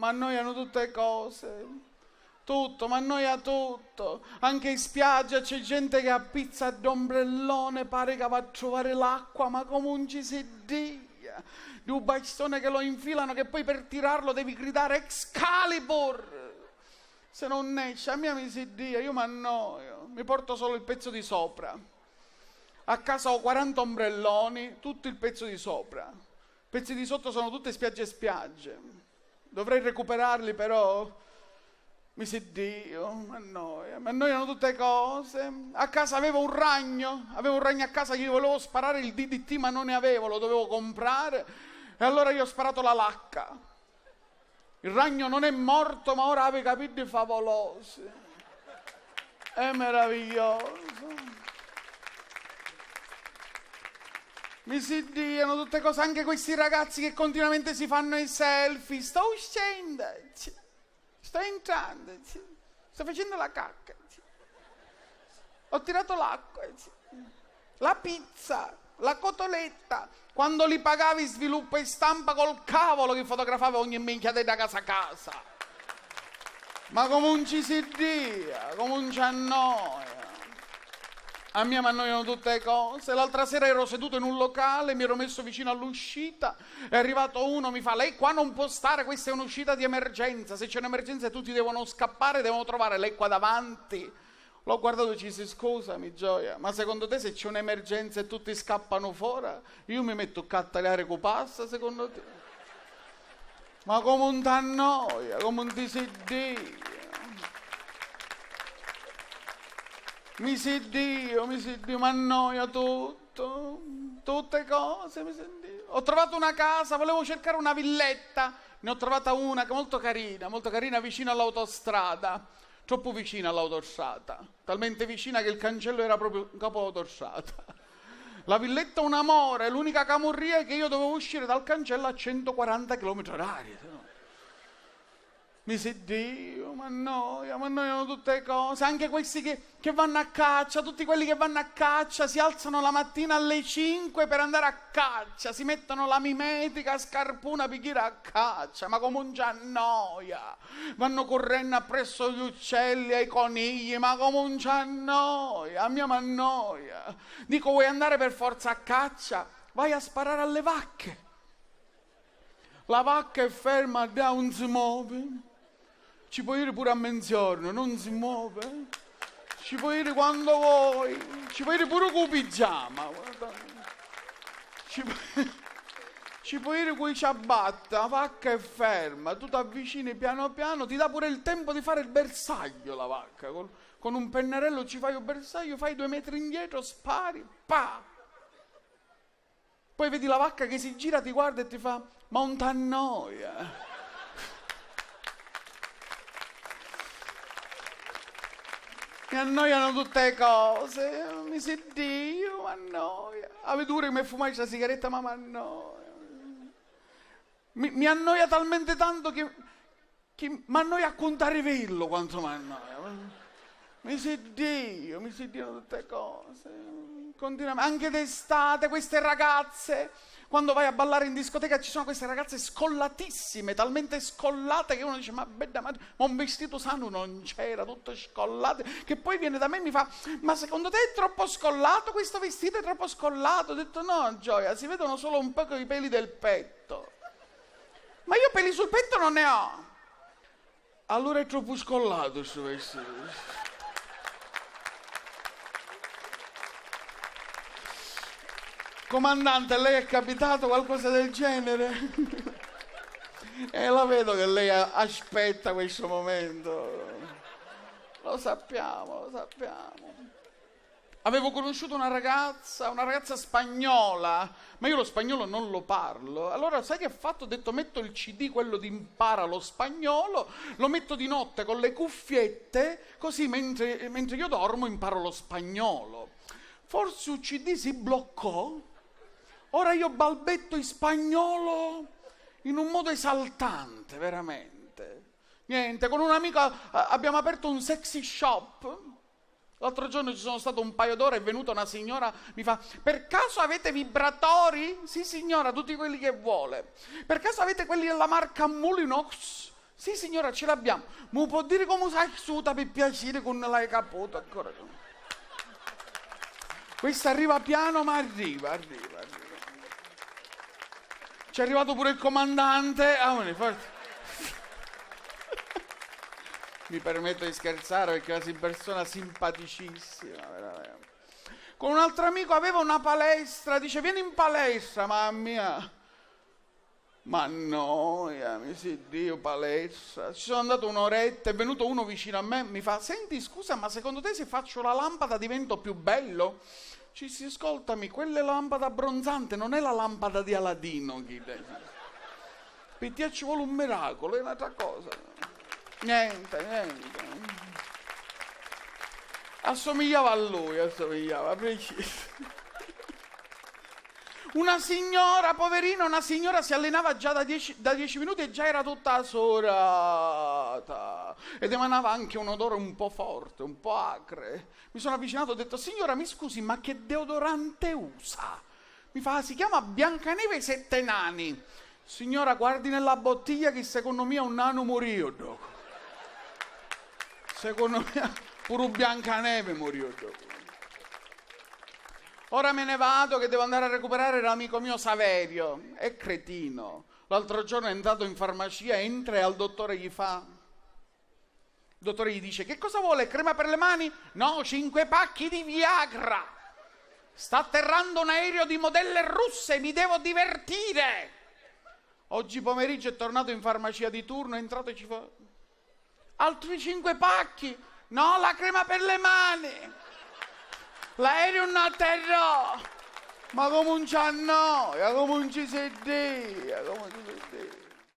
Ma annoiano tutte cose. Tutto, ma annoia tutto. Anche in spiaggia c'è gente che a pizza d'ombrellone pare che va a trovare l'acqua, ma come non ci si dia. Di un bastone che lo infilano che poi per tirarlo devi gridare Excalibur. Se non esce, a me mi si dia, io mi annoio. Mi porto solo il pezzo di sopra. A casa ho 40 ombrelloni, tutto il pezzo di sopra. I pezzi di sotto sono tutte spiagge e spiagge. Dovrei recuperarli, però mi si Dio, mi annoiano tutte cose. A casa avevo un ragno a casa che io volevo sparare il DDT ma non ne avevo, lo dovevo comprare e allora io ho sparato la lacca. Il ragno non è morto ma ora ha i capelli favolosi. È meraviglioso. Mi si diano tutte cose, anche questi ragazzi che continuamente si fanno i selfie. Sto uscendo, sto entrando, sto facendo la cacca, ho tirato l'acqua, la pizza, la cotoletta. Quando li pagavi sviluppo e stampa col cavolo che fotografava ogni minchia da casa a casa. Ma come non ci si dia, come non ci annoia. A me mi annoiano tutte le cose. L'altra sera ero seduto in un locale, mi ero messo vicino all'uscita, è arrivato uno, mi fa: lei qua non può stare, questa è un'uscita di emergenza, se c'è un'emergenza tutti devono scappare, devono trovare lei qua davanti. L'ho guardato e ci si: scusami Gioia, ma secondo te se c'è un'emergenza e tutti scappano fuori, io mi metto a tagliare con passa, secondo te? Ma come un t'annoia, come un ti si dia. Mi si Dio, mi annoia tutto, tutte cose, mi si Dio. Ho trovato una casa, volevo cercare una villetta, ne ho trovata una che è molto carina vicino all'autostrada, troppo vicina all'autostrada, talmente vicina che il cancello era proprio in capo all'autostrada. La villetta è un amore, l'unica camurria è che io dovevo uscire dal cancello a 140 km/h. Mi si Dio, mi annoiano tutte le cose. Anche questi che vanno a caccia, tutti quelli che vanno a caccia si alzano la mattina alle 5 per andare a caccia, si mettono la mimetica scarpuna per ir a caccia, ma come un ci annoia. Vanno correndo appresso agli uccelli, ai conigli, ma come un ci annoia. A me mi annoia. Dico, vuoi andare per forza a caccia? Vai a sparare alle vacche. La vacca è ferma, non si muove. Ci puoi ir pure a mezzogiorno, non si muove. Ci puoi ir quando vuoi. Ci puoi ir pure con il pigiama. Ci puoi ir con i ciabatte, la vacca è ferma. Tu ti avvicini piano piano, ti dà pure il tempo di fare il bersaglio la vacca. Con un pennarello ci fai un bersaglio, fai 2 metri indietro, spari, pa! Poi vedi la vacca che si gira, ti guarda e ti fa: ma non t'annoia? Mi annoiano tutte le cose, mi si Dio, mi annoia. Avete ora che mi fumai la sigaretta, ma mi annoia. Mi annoia talmente tanto che mi annoia a contare vello quanto mi annoia. Mi si Dio tutte le cose. Continuamente. Anche d'estate, queste ragazze, quando vai a ballare in discoteca ci sono queste ragazze scollatissime, talmente scollate che uno dice: ma bella madre, ma un vestito sano non c'era, tutto scollate, che poi viene da me e mi fa: ma secondo te è troppo scollato, questo vestito è troppo scollato? Ho detto: no Gioia, si vedono solo un po' i peli del petto. Ma io peli sul petto non ne ho. Allora è troppo scollato questo vestito. Comandante, a lei è capitato qualcosa del genere? E la vedo che lei aspetta questo momento. Lo sappiamo. Avevo conosciuto una ragazza spagnola, ma io lo spagnolo non lo parlo. Allora sai che ho fatto? Ho detto: metto il CD, quello di Impara lo spagnolo, lo metto di notte con le cuffiette, così mentre io dormo imparo lo spagnolo. Forse il CD si bloccò. Ora io balbetto in spagnolo in un modo esaltante, veramente. Niente, con un amico abbiamo aperto un sexy shop. L'altro giorno ci sono stato un paio d'ore, è venuta una signora, mi fa: per caso avete vibratori? Sì signora, tutti quelli che vuole. Per caso avete quelli della marca Mulinox? Sì signora, ce l'abbiamo. Mi può dire come sai suta per piacere con l'hai caputo ancora? Questo arriva piano ma arriva. C'è arrivato pure il comandante. Mi permetto di scherzare perché è una persona simpaticissima, veramente. Con un altro amico aveva una palestra, dice vieni in palestra, mamma mia. Ma noia, mi si Dio, palestra. Ci sono andato un'oretta, è venuto uno vicino a me, mi fa, senti scusa, ma secondo te se faccio la lampada divento più bello? Ci si ascoltami, quella è la lampada abbronzante, non è la lampada di Aladino. Per te ci vuole un miracolo, è un'altra cosa. Niente. Assomigliava a lui, preciso. Una signora, poverina, si allenava già da 10 minuti e già era tutta sorata. Ed emanava anche un odore un po' forte, un po' acre. Mi sono avvicinato e ho detto, signora, mi scusi, ma che deodorante usa? Mi fa, si chiama Biancaneve e Sette Nani. Signora, guardi nella bottiglia che secondo me è un nano morì dopo. Secondo me pure Biancaneve morì dopo. Ora me ne vado che devo andare a recuperare l'amico mio Saverio. È cretino. L'altro giorno è entrato in farmacia, entra e al dottore gli fa... Il dottore gli dice, che cosa vuole? Crema per le mani? No, 5 pacchi di Viagra. Sta atterrando un aereo di modelle russe, mi devo divertire. Oggi pomeriggio è tornato in farmacia di turno, è entrato e ci fa... Altri 5 pacchi? No, la crema per le mani. L'aereo non atterrò. Ma come un c'annoia, come un ci si dia, come ci si dia.